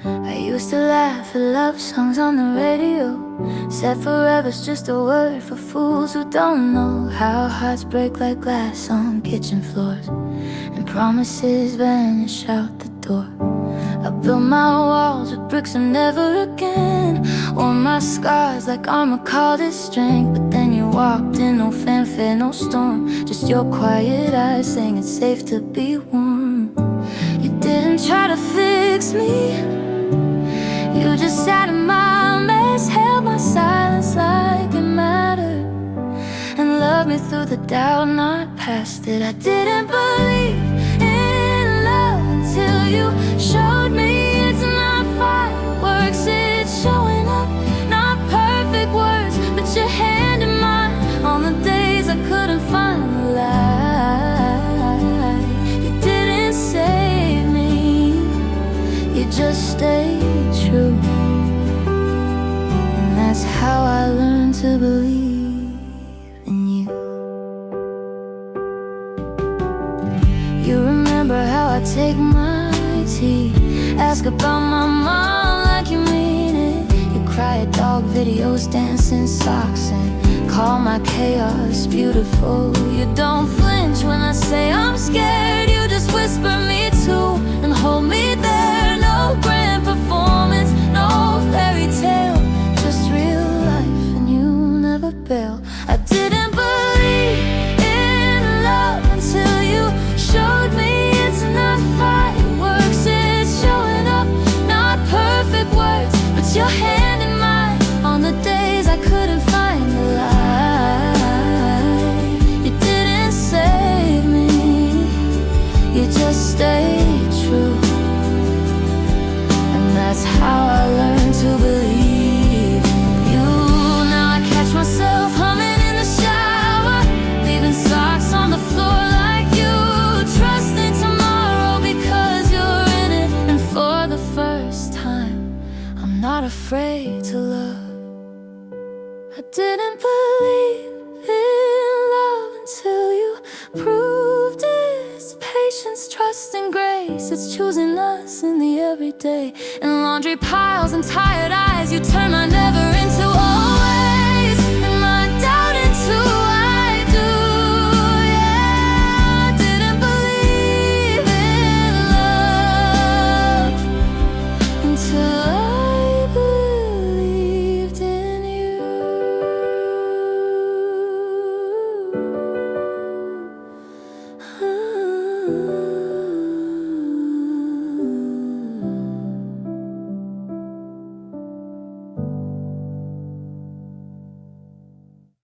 I used to laugh at love songs on the radio. Said forever's just a word for fools who don't know how hearts break like glass on kitchen floors, and promises vanish out the door. I built my walls with bricks of never again. Wore my scars like armor, called it strength. But then you walked in, no fanfare, no storm, just your quiet eyes saying it's safe to be warm. You didn't try to fix me, you just sat in my mess, held my silence like it mattered, and loved me through the doubt, not past it. I didn't believe in love until you showed me it's not fireworks, it's showing up, not perfect words, but your hand in mine on the days I couldn't find the light. You didn't save me, you just stayed true, and that's how I learned to believe in you. You remember how I take my tea, ask about my mom like you mean it. You cry at dog videos, dance in socks, and call my chaos beautiful. You don't flinch when I say I'm scared, you just whisper me too and hold me there. No grand performance, no fairy tale, just real life, and you never bail. I didn't believe in love until you showed me it's not fireworks, it's showing up, not perfect words, but your hand in mine on the days I couldn't find the light. You didn't save me, you just stayed true, and that's how I learned to believe in you. Now I catch myself humming in the shower, leaving socks on the floor like you, trusting tomorrow because you're in it. And for the first time, I'm not afraid to love. I didn't believe in love until you proved it's patience, trust, and grace. It's choosing us in the everyday. In laundry piles and tired eyes, you turn my never into always, and my doubt into I do. Yeah, I didn't believe in love until I believed in you. Ah.